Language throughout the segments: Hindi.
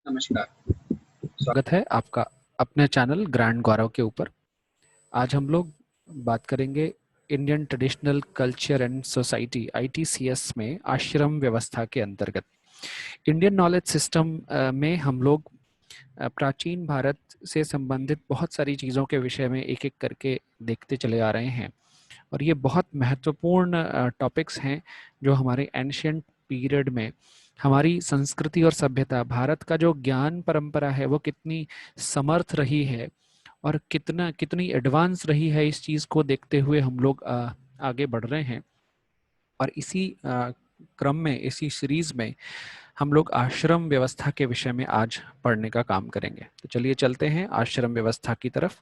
नमस्कार। स्वागत है आपका अपने चैनल ग्रैंड गौरव के ऊपर। आज हम लोग बात करेंगे Indian traditional culture and society ITCS में आश्रम व्यवस्था के अंतर्गत। इंडियन नॉलेज सिस्टम में हम लोग प्राचीन भारत से संबंधित बहुत सारी चीज़ों के विषय में एक एक करके देखते चले आ रहे हैं और ये बहुत महत्वपूर्ण टॉपिक्स हैं जो हमारे एंशियंट पीरियड में हमारी संस्कृति और सभ्यता, भारत का जो ज्ञान परंपरा है वो कितनी समर्थ रही है और कितनी एडवांस रही है, इस चीज़ को देखते हुए हम लोग आगे बढ़ रहे हैं। और इसी क्रम में, इसी सीरीज में हम लोग आश्रम व्यवस्था के विषय में आज पढ़ने का काम करेंगे। तो चलिए चलते हैं आश्रम व्यवस्था की तरफ।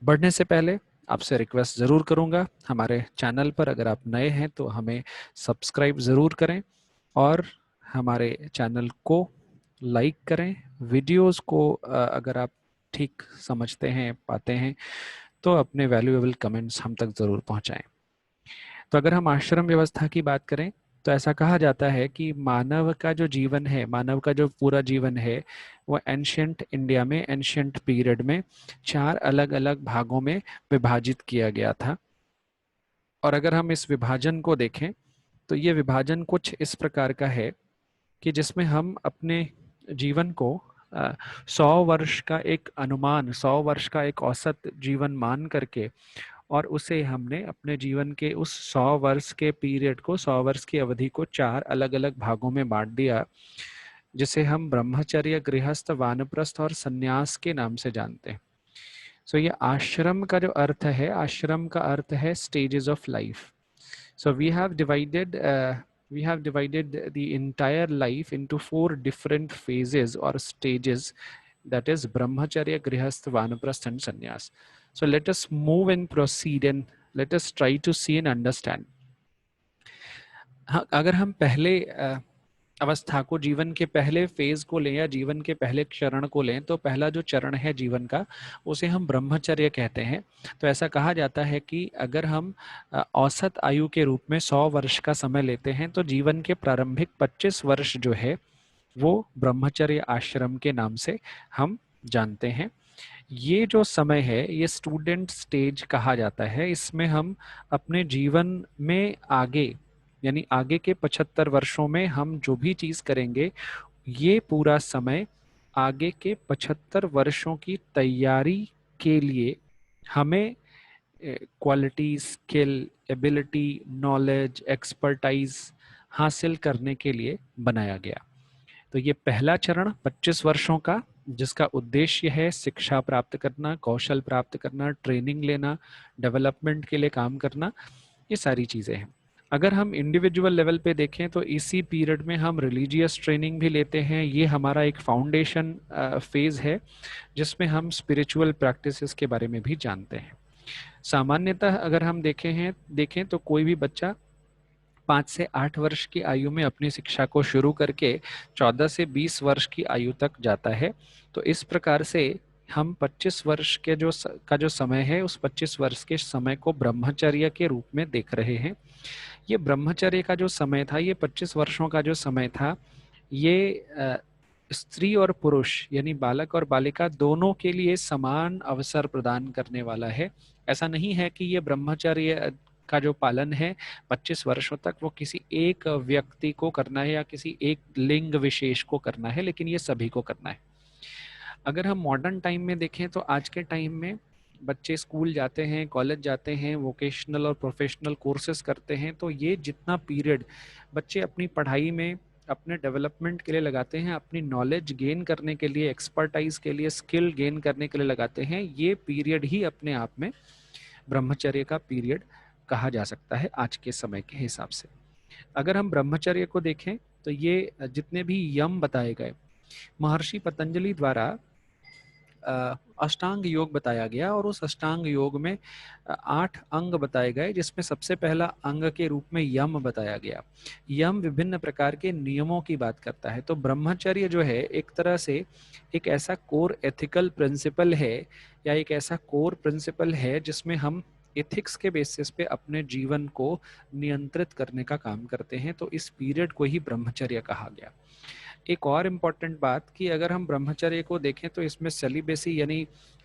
बढ़ने से पहले आपसे रिक्वेस्ट ज़रूर करूंगा, हमारे चैनल पर अगर आप नए हैं तो हमें सब्सक्राइब ज़रूर करें और हमारे चैनल को लाइक करें। वीडियोस को अगर आप ठीक समझते हैं, पाते हैं, तो अपने वैल्यूएबल कमेंट्स हम तक ज़रूर पहुंचाएं। तो अगर हम आश्रम व्यवस्था की बात करें तो ऐसा कहा जाता है कि मानव का जो जीवन है, मानव का जो पूरा जीवन है, वो एंशियंट इंडिया में, एंशियंट पीरियड में 4 अलग अलग भागों में विभाजित किया गया था। और अगर हम इस विभाजन को देखें तो ये विभाजन कुछ इस प्रकार का है कि जिसमें हम अपने जीवन को 100 वर्ष का एक अनुमान, 100 वर्ष का एक औसत जीवन मान करके, और उसे हमने अपने जीवन के उस 100 वर्ष के पीरियड को, 100 वर्ष की अवधि को 4 अलग अलग भागों में बांट दिया, जिसे हम ब्रह्मचर्य, गृहस्थ, वानप्रस्थ और संन्यास के नाम से जानते हैं। सो ये आश्रम का जो अर्थ है, आश्रम का अर्थ है stages of life. So we have divided the entire life into 4 different phases or stages, that is Brahmacharya, Grihastha, Vanaprastha and Sannyas. So let us move and proceed and let us try to see and understand. हाँ, अगर हम पहले अवस्था को, जीवन के पहले फेज को लें या जीवन के पहले चरण को लें, तो पहला जो चरण है जीवन का, उसे हम ब्रह्मचर्य कहते हैं। तो ऐसा कहा जाता है कि अगर हम औसत आयु के रूप में 100 वर्ष का समय लेते हैं तो जीवन के प्रारंभिक 25 वर्ष जो है वो ब्रह्मचर्य आश्रम के नाम से हम जानते हैं। ये जो समय है ये स्टूडेंट स्टेज कहा जाता है। इसमें हम अपने जीवन में आगे, यानी आगे के 75 वर्षों में हम जो भी चीज करेंगे, ये पूरा समय आगे के 75 वर्षों की तैयारी के लिए हमें quality, skill, ability, knowledge, expertise हासिल करने के लिए बनाया गया। तो ये पहला चरण 25 वर्षों का, जिसका उद्देश्य है शिक्षा प्राप्त करना, कौशल प्राप्त करना, ट्रेनिंग लेना, डेवलपमेंट के लिए काम करना, ये सारी चीज़ें हैं। अगर हम इंडिविजुअल लेवल पे देखें तो इसी पीरियड में हम रिलीजियस ट्रेनिंग भी लेते हैं। ये हमारा एक फाउंडेशन फेज है जिसमें हम स्पिरिचुअल प्रैक्टिसेस के बारे में भी जानते हैं। सामान्यतः अगर हम देखें तो कोई भी बच्चा 5 से 8 वर्ष की आयु में अपनी शिक्षा को शुरू करके 14 से 20 वर्ष की आयु तक जाता है। तो इस प्रकार से हम 25 वर्ष के जो समय है, उस 25 वर्ष के समय को ब्रह्मचर्य के रूप में देख रहे हैं। ये ब्रह्मचर्य का जो समय था, ये 25 वर्षों का जो समय था, ये स्त्री और पुरुष यानी बालक और बालिका दोनों के लिए समान अवसर प्रदान करने वाला है। ऐसा नहीं है कि ये ब्रह्मचर्य का जो पालन है 25 वर्षों तक वो किसी एक व्यक्ति को करना है या किसी एक लिंग विशेष को करना है, लेकिन ये सभी को करना है। अगर हम मॉडर्न टाइम में देखें तो आज के टाइम में बच्चे स्कूल जाते हैं, कॉलेज जाते हैं, वोकेशनल और प्रोफेशनल कोर्सेज करते हैं, तो ये जितना पीरियड बच्चे अपनी पढ़ाई में, अपने डेवलपमेंट के लिए लगाते हैं, अपनी नॉलेज गेन करने के लिए, एक्सपर्टाइज के लिए, स्किल गेन करने के लिए लगाते हैं, ये पीरियड ही अपने आप में ब्रह्मचर्य का पीरियड कहा जा सकता है आज के समय के हिसाब से। अगर हम ब्रह्मचर्य को देखें तो ये जितने भी यम बताए गए, महर्षि पतंजलि द्वारा अष्टांग योग बताया गया और उस अष्टांग योग में 8 अंग बताए गए, जिसमें सबसे पहला अंग के रूप में यम बताया गया। यम विभिन्न प्रकार के नियमों की बात करता है। तो ब्रह्मचर्य जो है एक तरह से एक ऐसा कोर एथिकल प्रिंसिपल है या एक ऐसा कोर प्रिंसिपल है जिसमें हम एथिक्स के बेसिस पे अपने जीवन को नियंत्रित करने का काम करते हैं। तो इस पीरियड को ही ब्रह्मचर्य कहा गया। एक और इम्पॉर्टेंट बात कि अगर हम ब्रह्मचर्य को देखें तो इसमें सेलिबेसी यानी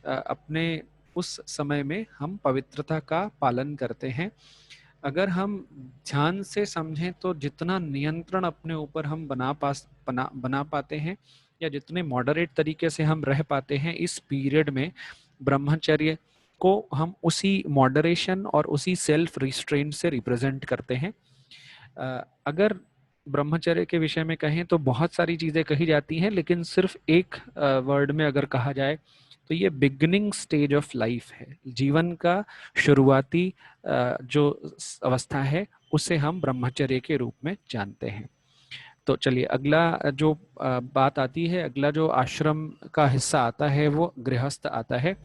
अपने उस समय में हम पवित्रता का पालन करते हैं। अगर हम ध्यान से समझें तो जितना नियंत्रण अपने ऊपर हम बना पाते हैं या जितने मॉडरेट तरीके से हम रह पाते हैं इस पीरियड में, ब्रह्मचर्य को हम उसी मॉडरेशन और उसी सेल्फ रिस्ट्रेंट से रिप्रेजेंट करते हैं। अगर ब्रह्मचर्य के विषय में कहें तो बहुत सारी चीज़ें कही जाती हैं, लेकिन सिर्फ एक वर्ड में अगर कहा जाए तो ये बिगिनिंग स्टेज ऑफ लाइफ है। जीवन का शुरुआती जो अवस्था है उसे हम ब्रह्मचर्य के रूप में जानते हैं। तो चलिए अगला जो बात आती है, अगला जो आश्रम का हिस्सा आता है वो गृहस्थ आता है।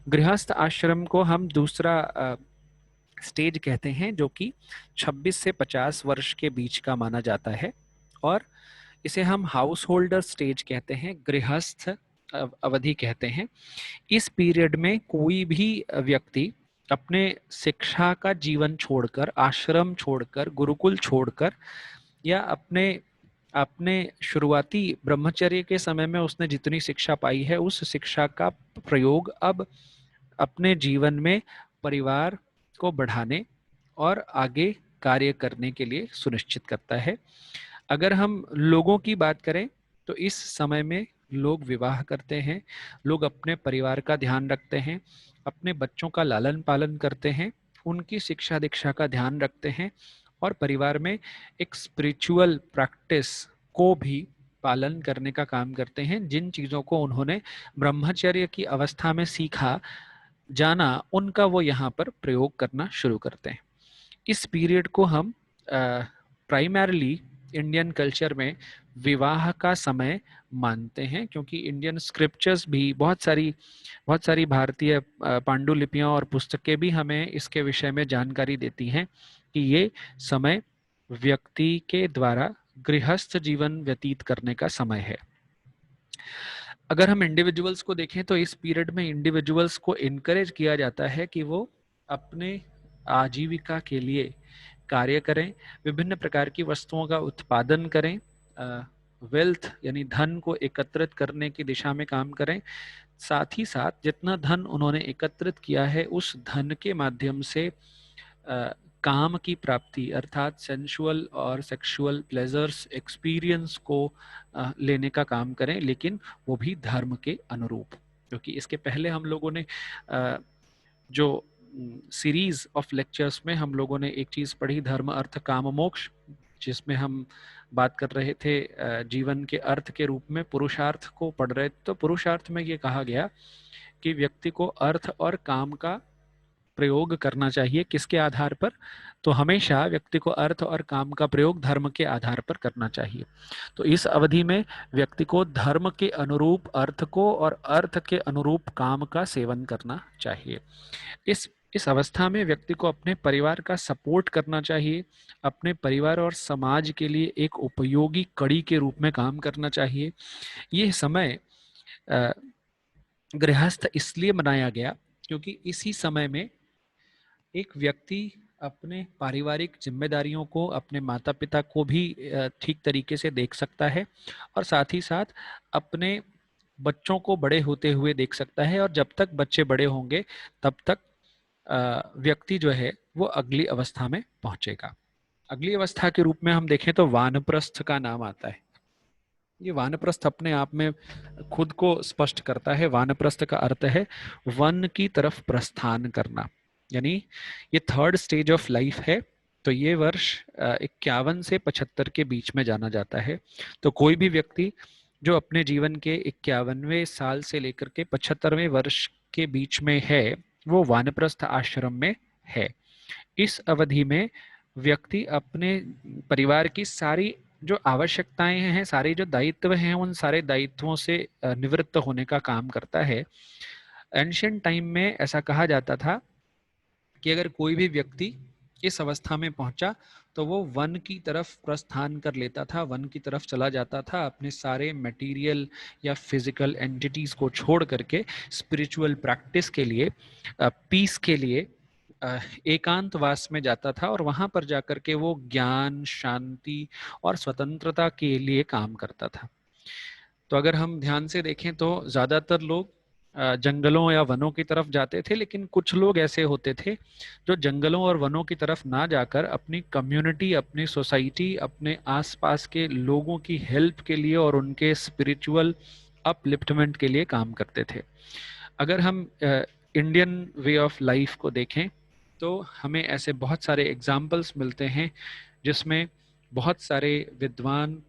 गृहस्थ आश्रम को हम दूसरा स्टेज कहते हैं, जो कि 26 से 50 वर्ष के बीच का माना जाता है, और इसे हम हाउस होल्डर स्टेज कहते हैं, गृहस्थ अवधि कहते हैं। इस पीरियड में कोई भी व्यक्ति अपने शिक्षा का जीवन छोड़कर, आश्रम छोड़कर, गुरुकुल छोड़कर, या अपने अपने शुरुआती ब्रह्मचर्य के समय में उसने जितनी शिक्षा पाई है उस शिक्षा का प्रयोग अब अपने जीवन में परिवार को बढ़ाने और आगे कार्य करने के लिए सुनिश्चित करता है। अगर हम लोगों की बात करें तो इस समय में लोग विवाह करते हैं, लोग अपने परिवार का ध्यान रखते हैं, अपने बच्चों का लालन पालन करते हैं, उनकी शिक्षा दीक्षा का ध्यान रखते हैं, और परिवार में एक स्पिरिचुअल प्रैक्टिस को भी पालन करने का काम करते हैं। जिन चीज़ों को उन्होंने ब्रह्मचर्य की अवस्था में सीखा जाना, उनका वो यहाँ पर प्रयोग करना शुरू करते हैं। इस पीरियड को हम प्राइमरली इंडियन कल्चर में विवाह का समय मानते हैं, क्योंकि इंडियन स्क्रिप्चर्स भी बहुत सारी भारतीय पांडुलिपियां और पुस्तकें भी हमें इसके विषय में जानकारी देती हैं कि ये समय व्यक्ति के द्वारा गृहस्थ जीवन व्यतीत करने का समय है। अगर हम इंडिविजुअल्स को देखें तो इस पीरियड में इंडिविजुअल्स को इनकरेज किया जाता है कि वो अपने आजीविका के लिए कार्य करें, विभिन्न प्रकार की वस्तुओं का उत्पादन करें, वेल्थ यानी धन को एकत्रित करने की दिशा में काम करें। साथ ही साथ जितना धन उन्होंने एकत्रित किया है उस धन के माध्यम से काम की प्राप्ति अर्थात सेंसुअल और सेक्सुअल प्लेजर्स एक्सपीरियंस को लेने का काम करें, लेकिन वो भी धर्म के अनुरूप। क्योंकि इसके पहले हम लोगों ने जो सीरीज ऑफ लेक्चर्स में हम लोगों ने एक चीज़ पढ़ी, धर्म अर्थ काम मोक्ष, जिसमें हम बात कर रहे थे जीवन के अर्थ के रूप में पुरुषार्थ को पढ़ रहे थे। तो पुरुषार्थ में ये कहा गया कि व्यक्ति को अर्थ और काम का प्रयोग करना चाहिए। किसके आधार पर? तो हमेशा व्यक्ति को अर्थ और काम का प्रयोग धर्म के आधार पर करना चाहिए। तो इस अवधि में व्यक्ति को धर्म के अनुरूप अर्थ को और अर्थ के अनुरूप काम का सेवन करना चाहिए। इस अवस्था में व्यक्ति को अपने परिवार का सपोर्ट करना चाहिए, अपने परिवार और समाज के लिए एक उपयोगी कड़ी के रूप में काम करना चाहिए। ये समय गृहस्थ इसलिए बनाया गया क्योंकि इसी समय में एक व्यक्ति अपने पारिवारिक जिम्मेदारियों को, अपने माता पिता को भी ठीक तरीके से देख सकता है, और साथ ही साथ अपने बच्चों को बड़े होते हुए देख सकता है। और जब तक बच्चे बड़े होंगे तब तक व्यक्ति जो है वो अगली अवस्था में पहुंचेगा। अगली अवस्था के रूप में हम देखें तो वानप्रस्थ का नाम आता है। ये वानप्रस्थ अपने आप में खुद को स्पष्ट करता है। वानप्रस्थ का अर्थ है वन की तरफ प्रस्थान करना, यानी ये थर्ड स्टेज ऑफ लाइफ है। तो ये वर्ष 51 से 75 के बीच में जाना जाता है। तो कोई भी व्यक्ति जो अपने जीवन के 51वें साल से लेकर के 75वें वर्ष के बीच में है वो वानप्रस्थ आश्रम में है। इस अवधि में व्यक्ति अपने परिवार की सारी जो आवश्यकताएं हैं, सारे जो दायित्व हैं, उन सारे दायित्वों से निवृत्त होने का काम करता है। एंशिएंट टाइम में ऐसा कहा जाता था कि अगर कोई भी व्यक्ति इस अवस्था में पहुंचा तो वो वन की तरफ प्रस्थान कर लेता था, वन की तरफ चला जाता था, अपने सारे मटेरियल या फिजिकल एंटिटीज को छोड़ करके स्पिरिचुअल प्रैक्टिस के लिए, पीस के लिए एकांतवास में जाता था, और वहां पर जाकर के वो ज्ञान, शांति और स्वतंत्रता के लिए काम करता था। तो अगर हम ध्यान से देखें तो ज्यादातर लोग जंगलों या वनों की तरफ जाते थे, लेकिन कुछ लोग ऐसे होते थे जो जंगलों और वनों की तरफ ना जाकर अपनी कम्युनिटी, अपनी सोसाइटी, अपने आसपास के लोगों की हेल्प के लिए और उनके स्पिरिचुअल अपलिफ्टमेंट के लिए काम करते थे। अगर हम इंडियन वे ऑफ लाइफ को देखें तो हमें ऐसे बहुत सारे एग्जाम्पल्स मिलते हैं जिसमें बहुत सारे विद्वान,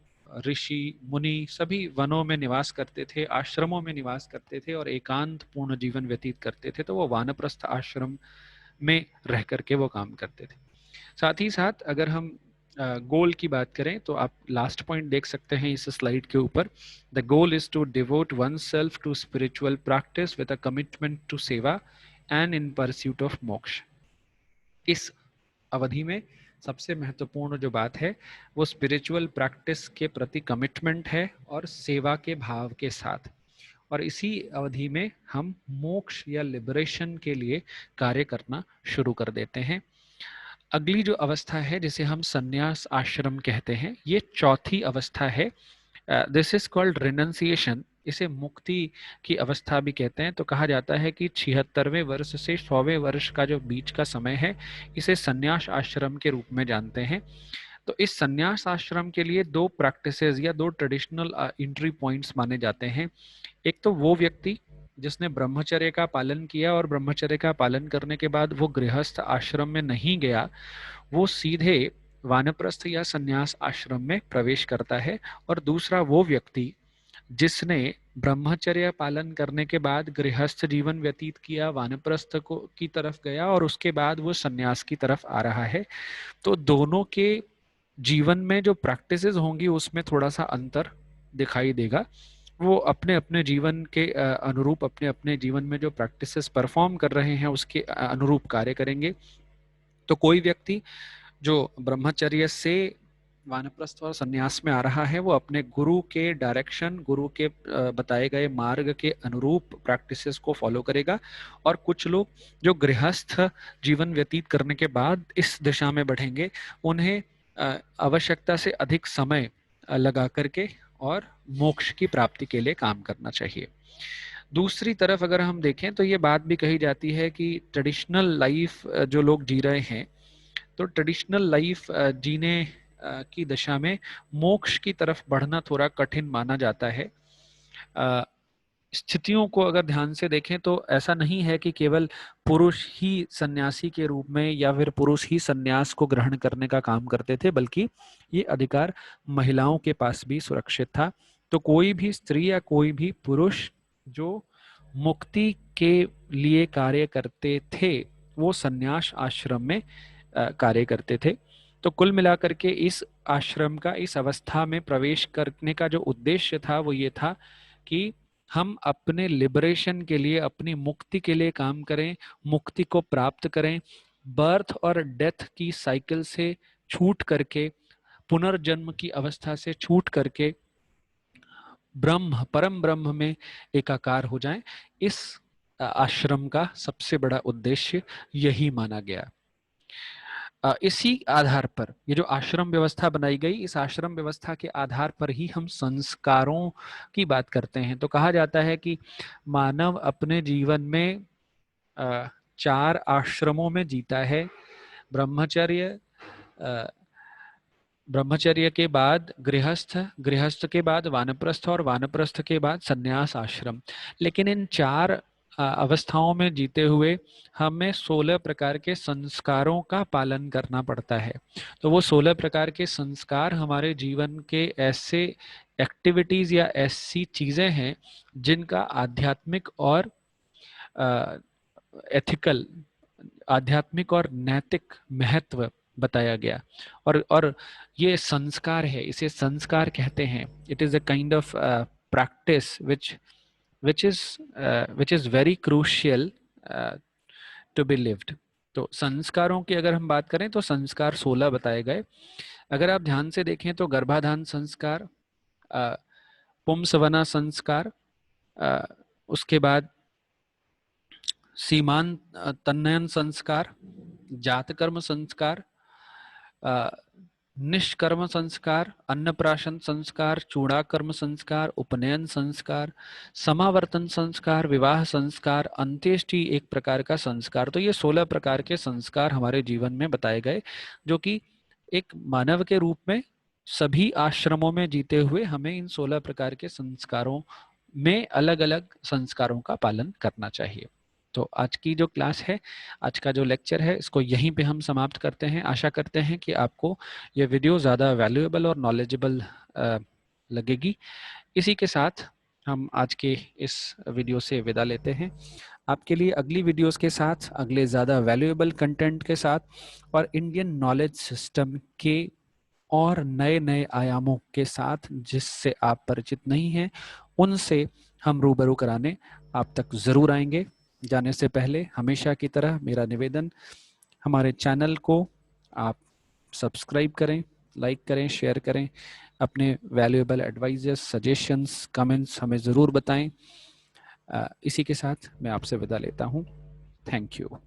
ऋषि, मुनि सभी वनों में निवास करते थे, आश्रमों में निवास करते थे और एकांत पूर्ण जीवन व्यतीत करते थे। तो वो वानप्रस्थ आश्रम में रह करके वो काम करते थे। साथ ही साथ अगर हम गोल की बात करें तो आप लास्ट पॉइंट देख सकते हैं इस स्लाइड के ऊपर। The goal is to devote oneself to spiritual practice with a commitment to seva and in pursuit of moksha. इस अवधि में सबसे महत्वपूर्ण जो बात है वो स्पिरिचुअल प्रैक्टिस के प्रति कमिटमेंट है और सेवा के भाव के साथ। और इसी अवधि में हम मोक्ष या लिबरेशन के लिए कार्य करना शुरू कर देते हैं। अगली जो अवस्था है जिसे हम संन्यास आश्रम कहते हैं, ये चौथी अवस्था है। This is called renunciation. इसे मुक्ति की अवस्था भी कहते हैं। तो कहा जाता है कि 76वें वर्ष से 100वें वर्ष का जो बीच का समय है, इसे संन्यास आश्रम के रूप में जानते हैं। तो इस संन्यास आश्रम के लिए दो प्रैक्टिसेस या दो ट्रेडिशनल एंट्री पॉइंट्स माने जाते हैं। एक तो वो व्यक्ति जिसने ब्रह्मचर्य का पालन किया और ब्रह्मचर्य का पालन करने के बाद वो गृहस्थ आश्रम में नहीं गया, वो सीधे वानप्रस्थ या संन्यास आश्रम में प्रवेश करता है। और दूसरा वो व्यक्ति जिसने ब्रह्मचर्य पालन करने के बाद गृहस्थ जीवन व्यतीत किया, वानप्रस्थ को की तरफ गया और उसके बाद वो संन्यास की तरफ आ रहा है। तो दोनों के जीवन में जो प्रैक्टिसेस होंगी उसमें थोड़ा सा अंतर दिखाई देगा। वो अपने अपने जीवन के अनुरूप, अपने अपने जीवन में जो प्रैक्टिसेस परफॉर्म कर रहे हैं उसके अनुरूप कार्य करेंगे। तो कोई व्यक्ति जो ब्रह्मचर्य से वानप्रस्थ और संन्यास में आ रहा है, वो अपने गुरु के डायरेक्शन, गुरु के बताए गए मार्ग के अनुरूप प्रैक्टिसेस को फॉलो करेगा। और कुछ लोग जो गृहस्थ जीवन व्यतीत करने के बाद इस दिशा में बढ़ेंगे, उन्हें आवश्यकता से अधिक समय लगा करके और मोक्ष की प्राप्ति के लिए काम करना चाहिए। दूसरी तरफ अगर हम देखें तो ये बात भी कही जाती है कि ट्रेडिशनल लाइफ जो लोग जी रहे हैं, तो ट्रेडिशनल लाइफ जीने की दशा में मोक्ष की तरफ बढ़ना थोड़ा कठिन माना जाता है। स्थितियों को अगर ध्यान से देखें तो ऐसा नहीं है कि केवल पुरुष ही सन्यासी के रूप में या फिर पुरुष ही सन्यास को ग्रहण करने का काम करते थे, बल्कि ये अधिकार महिलाओं के पास भी सुरक्षित था। तो कोई भी स्त्री या कोई भी पुरुष जो मुक्ति के लिए कार्य करते थे, वो सन्यास आश्रम में कार्य करते थे। तो कुल मिलाकर के इस आश्रम का, इस अवस्था में प्रवेश करने का जो उद्देश्य था वो ये था कि हम अपने लिबरेशन के लिए, अपनी मुक्ति के लिए काम करें, मुक्ति को प्राप्त करें, बर्थ और डेथ की साइकिल से छूट करके, पुनर्जन्म की अवस्था से छूट करके ब्रह्म, परम ब्रह्म में एकाकार हो जाएं। इस आश्रम का सबसे बड़ा उद्देश्य यही माना गया। इसी आधार पर ये जो आश्रम व्यवस्था बनाई गई, इस आश्रम व्यवस्था के आधार पर ही हम संस्कारों की बात करते हैं। तो कहा जाता है कि मानव अपने जीवन में 4 आश्रमों में जीता है। ब्रह्मचर्य, ब्रह्मचर्य के बाद गृहस्थ, गृहस्थ के बाद वानप्रस्थ और वानप्रस्थ के बाद संन्यास आश्रम। लेकिन इन 4 अवस्थाओं में जीते हुए हमें 16 प्रकार के संस्कारों का पालन करना पड़ता है। तो वो 16 प्रकार के संस्कार हमारे जीवन के ऐसे एक्टिविटीज या ऐसी चीजें हैं जिनका आध्यात्मिक और एथिकल, आध्यात्मिक और नैतिक महत्व बताया गया। और ये संस्कार है, इसे संस्कार कहते हैं। It is a kind of practice which is very crucial to be lived। तो संस्कारों की अगर हम बात करें तो संस्कार 16 बताए गए। अगर आप ध्यान से देखें तो गर्भाधान संस्कार, पुंसवना संस्कार, उसके बाद सीमांत तन्नयन संस्कार, जातकर्म संस्कार, निष्कर्म संस्कार, अन्नप्राशन संस्कार, चूड़ाकर्म संस्कार, उपनयन संस्कार, समावर्तन संस्कार, विवाह संस्कार, अंत्येष्टि एक प्रकार का संस्कार। तो ये 16 प्रकार के संस्कार हमारे जीवन में बताए गए, जो कि एक मानव के रूप में सभी आश्रमों में जीते हुए हमें इन 16 प्रकार के संस्कारों में अलग अलग संस्कारों का पालन करना चाहिए। तो आज की जो क्लास है, आज का जो लेक्चर है, इसको यहीं पे हम समाप्त करते हैं। आशा करते हैं कि आपको ये वीडियो ज़्यादा वैल्यूएबल और नॉलेजेबल लगेगी। इसी के साथ हम आज के इस वीडियो से विदा लेते हैं। आपके लिए अगली वीडियोस के साथ, अगले ज़्यादा वैल्यूएबल कंटेंट के साथ और इंडियन नॉलेज सिस्टम के और नए नए आयामों के साथ जिससे आप परिचित नहीं हैं, उनसे हम रूबरू कराने आप तक ज़रूर आएंगे। जाने से पहले हमेशा की तरह मेरा निवेदन, हमारे चैनल को आप सब्सक्राइब करें, लाइक करें, शेयर करें, अपने वैल्यूएबल एडवाइजेस, सजेशंस, कमेंट्स हमें ज़रूर बताएं। इसी के साथ मैं आपसे विदा लेता हूं। Thank you.